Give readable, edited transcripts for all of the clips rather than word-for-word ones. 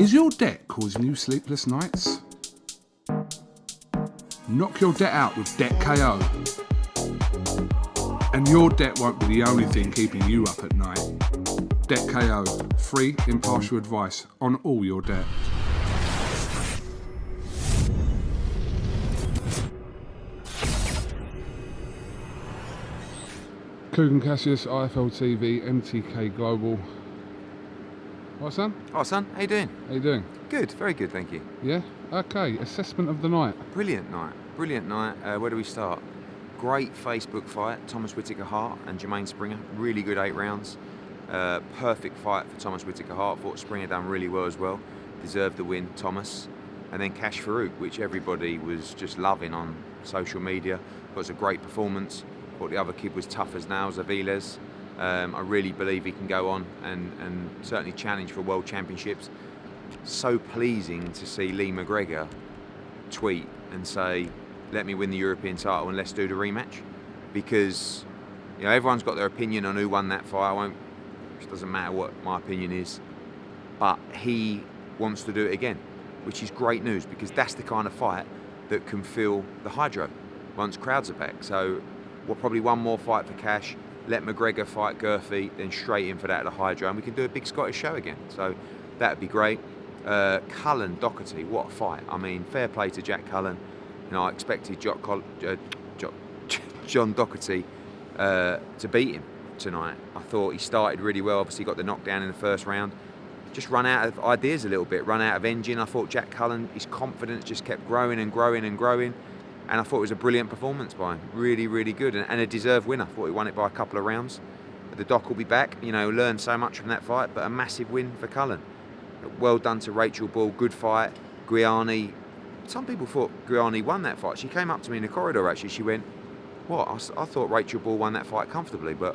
Is your debt causing you sleepless nights? Knock your debt out with Debt KO. And your debt won't be the only thing keeping you up at night. Debt KO, free impartial advice on all your debt. KUGAN, CASSIUS, IFL TV, MTK Global. What, son? Oh, son, how you doing? How you doing? Good, very good, thank you. Yeah? Okay, assessment of the night. Brilliant night. Where do we start? Great Facebook fight, Thomas Whittaker-Hart and Jermaine Springer. Really good 8 rounds. Perfect fight for Thomas Whittaker-Hart. Thought Springer done really well as well. Deserved the win, Thomas. And then Cash Farouk, which everybody was just loving on social media. Thought it was a great performance. Thought the other kid was tough as nails, Aviles. I really believe he can go on and certainly challenge for world championships. So pleasing to see Lee McGregor tweet and say, let me win the European title and let's do the rematch. Because everyone's got their opinion on who won that fight. It doesn't matter what my opinion is. But he wants to do it again, which is great news because that's the kind of fight that can fill the Hydro once crowds are back. So we'll probably one more fight for Cash. Let McGregor fight Gurfey, then straight in for that at the Hydro, and we can do a big Scottish show again. So that would be great. Cullen, Doherty, what a fight. I mean, fair play to Jack Cullen. I expected John Doherty to beat him tonight. I thought he started really well, obviously got the knockdown in the first round. Just run out of ideas a little bit, run out of engine. I thought Jack Cullen, his confidence just kept growing and growing and growing. And I thought it was a brilliant performance by him. Really, really good. And a deserved winner. I thought he won it by a couple of rounds. The doc will be back. Learned so much from that fight, but a massive win for Cullen. Well done to Rachel Ball. Good fight. Griani. Some people thought Griani won that fight. She came up to me in the corridor, actually. She went, what? I thought Rachel Ball won that fight comfortably, but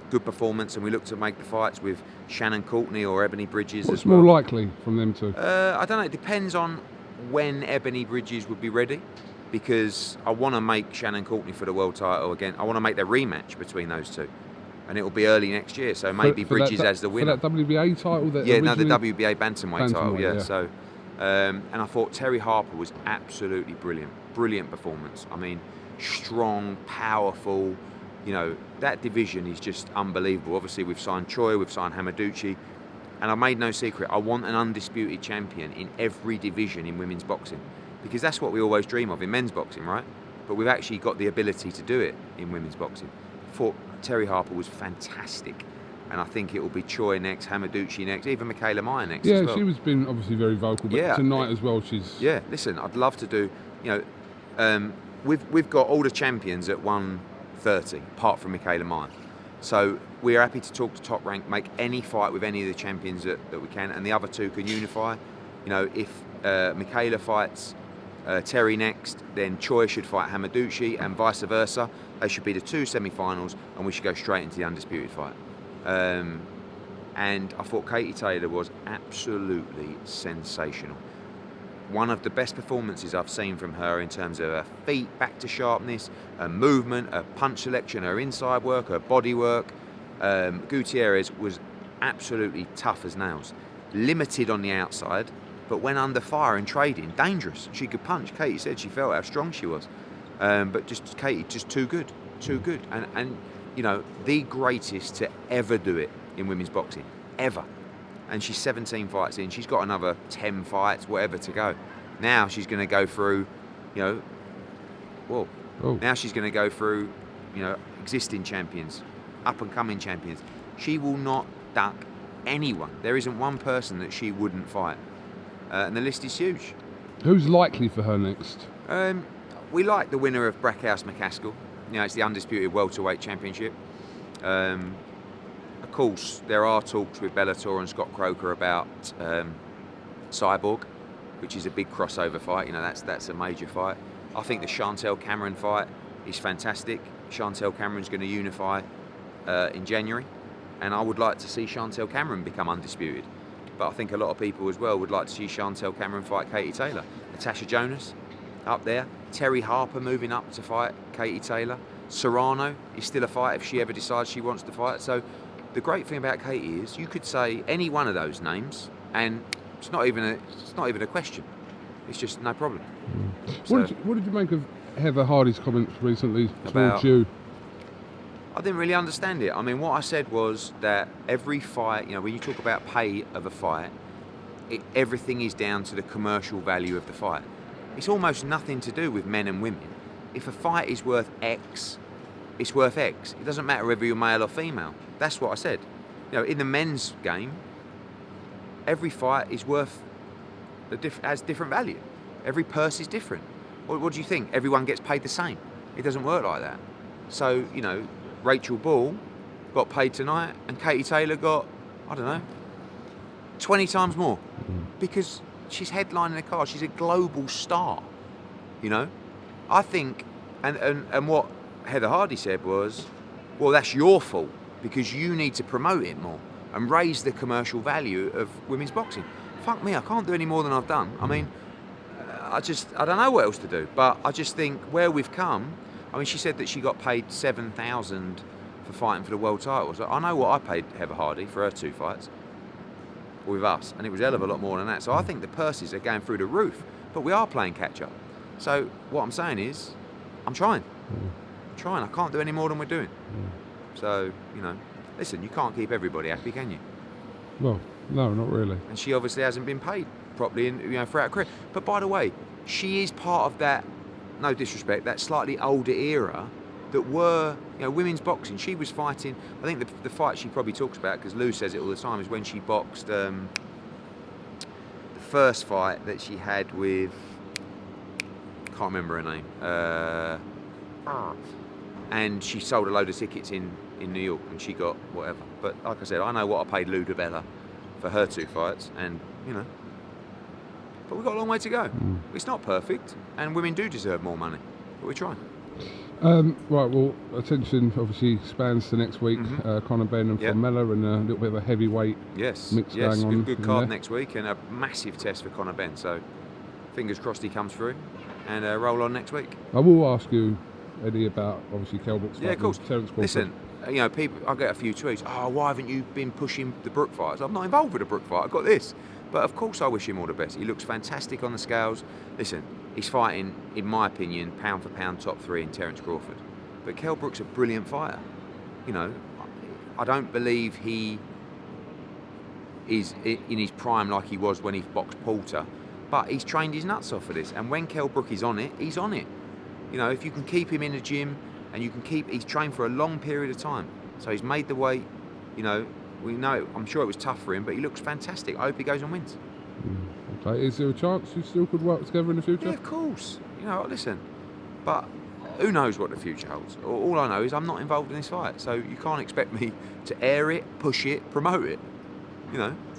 good performance. And we look to make the fights with Shannon Courtney or Ebony Bridges What's as well. more likely from them two? I don't know. It depends on when Ebony Bridges would be ready, because I want to make Shannon Courtney for the world title again. I want to make the rematch between those two, and it will be early next year. So maybe for Bridges as the winner. For that WBA title? The WBA bantamweight title. Yeah. So, and I thought Terry Harper was absolutely brilliant performance. I mean, strong, powerful. That division is just unbelievable. Obviously, we've signed Choi, we've signed Hamaduchi. And I made no secret, I want an undisputed champion in every division in women's boxing. Because that's what we always dream of in men's boxing, right? But we've actually got the ability to do it in women's boxing. I thought Terry Harper was fantastic. And I think it will be Choi next, Hamaduchi next, even Michaela Meyer next as well. Yeah, she was been obviously very vocal, but tonight as well she's... Yeah, listen, I'd love to do, we've got all the champions at 130, apart from Michaela Meyer. So we're happy to talk to Top Rank, make any fight with any of the champions that we can, and the other two can unify. If Michaela fights Terry next, then Choi should fight Hamaduchi, and vice versa. They should be the two semi-finals, and we should go straight into the undisputed fight. And I thought Katie Taylor was absolutely sensational. One of the best performances I've seen from her in terms of her feet, back to sharpness, her movement, her punch selection, her inside work, her body work. Gutierrez was absolutely tough as nails. Limited on the outside, but when under fire and trading, dangerous. She could punch. Katie said she felt how strong she was. But Katie, just too good. And the greatest to ever do it in women's boxing, ever. And she's 17 fights in. She's got another 10 fights, whatever, to go. Now she's going to go through, now she's going to go through, existing champions, up-and-coming champions. She will not duck anyone. There isn't one person that she wouldn't fight. And the list is huge. Who's likely for her next? We like the winner of Brackhouse McCaskill. It's the undisputed welterweight championship. Of course, there are talks with Bellator and Scott Croker about Cyborg, which is a big crossover fight. That's a major fight. I think the Chantel Cameron fight is fantastic. Chantel Cameron's going to unify in January, and I would like to see Chantel Cameron become undisputed. But I think a lot of people as well would like to see Chantel Cameron fight Katie Taylor. Natasha Jonas up there. Terry Harper moving up to fight Katie Taylor. Serrano is still a fight if she ever decides she wants to fight. So the great thing about Katie is you could say any one of those names, and it's not even a question. It's just no problem. So, What did you make of Heather Hardy's comments recently About- towards you? I didn't really understand it. I mean, what I said was that every fight, when you talk about pay of a fight, everything is down to the commercial value of the fight. It's almost nothing to do with men and women. If a fight is worth X, it's worth X. It doesn't matter whether you're male or female. That's what I said. In the men's game, every fight is worth has different value. Every purse is different. What do you think? Everyone gets paid the same? It doesn't work like that. So, Rachel Ball got paid tonight, and Katie Taylor got, 20 times more, because she's headlining the card. She's a global star. I think, and what Heather Hardy said was, well, that's your fault because you need to promote it more and raise the commercial value of women's boxing. Fuck me, I can't do any more than I've done. I mean, I don't know what else to do. But I just think where we've come. I mean, she said that she got paid $7,000 for fighting for the world titles. I know what I paid Heather Hardy for her 2 fights with us, and it was a hell of a lot more than that. So I think the purses are going through the roof, but we are playing catch up. So what I'm saying is, I'm trying. I can't do any more than we're doing. So, listen, you can't keep everybody happy, can you? Well, no, not really. And she obviously hasn't been paid properly throughout her career. But by the way, she is part of that, no disrespect, that slightly older era that were, women's boxing. She was fighting, I think the fight she probably talks about, because Lou says it all the time, is when she boxed the first fight that she had with, can't remember her name, and she sold a load of tickets in New York, and she got whatever. But like I said, I know what I paid Lou DeBella for her 2 fights, and but we've got a long way to go. It's not perfect, and women do deserve more money, but we're trying. Right, well, attention obviously spans to next week. Conor Benn and Formella, and a little bit of a heavyweight mix going on. Good card next week, and a massive test for Conor Benn. So fingers crossed he comes through, and roll on next week. I will ask you, Eddie, about obviously Kell Brook's fight. Yeah, of course. Terence Crawford. Listen, people, I get a few tweets. Oh, why haven't you been pushing the Brook fights? I'm not involved with the Brook fight. I've got this. But of course I wish him all the best. He looks fantastic on the scales. Listen, he's fighting, in my opinion, pound for pound top 3 in Terence Crawford. But Kell Brook's a brilliant fighter. I don't believe he is in his prime like he was when he boxed Porter. But he's trained his nuts off for this. And when Kell Brook is on it, he's on it. If you can keep him in the gym, and he's trained for a long period of time. So he's made the weight, we know, I'm sure it was tough for him, but he looks fantastic. I hope he goes and wins. Okay, is there a chance you still could work together in the future? Yeah, of course. Listen, but who knows what the future holds? All I know is I'm not involved in this fight, so you can't expect me to air it, push it, promote it.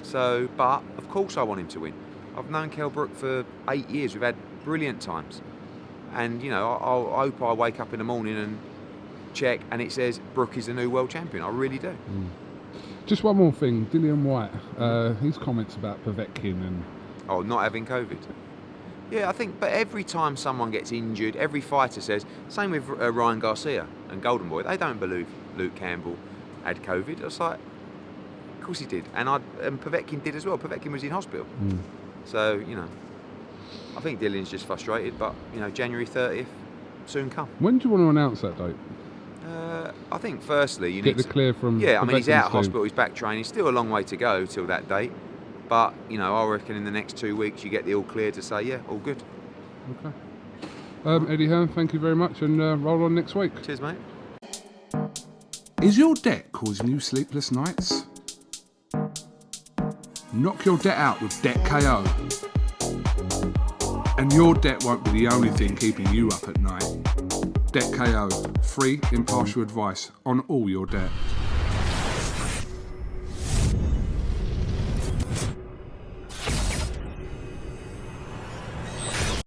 So, but of course I want him to win. I've known Kell Brook for 8 years. We've had brilliant times. And, I hope I wake up in the morning and check and it says Brook is the new world champion. I really do. Just one more thing, Dillian White, his comments about Povetkin and... Oh, not having COVID. Yeah, I think, but every time someone gets injured, every fighter says, same with Ryan Garcia and Golden Boy, they don't believe Luke Campbell had COVID. I was like, of course he did. And Povetkin did as well. Povetkin was in hospital. So, I think Dillian's just frustrated, but, January 30th, soon come. When do you want to announce that date? I think firstly you get need the clear from. Yeah, I mean he's out of team. hospital, he's back training. Still a long way to go till that date, but I reckon in the next 2 weeks you get the all clear to say all good. Okay. Eddie Hearn, thank you very much, and roll on next week. Cheers, mate. Is your debt causing you sleepless nights? Knock your debt out with Debt KO, and your debt won't be the only thing keeping you up at night. Debt KO, free impartial advice on all your debt.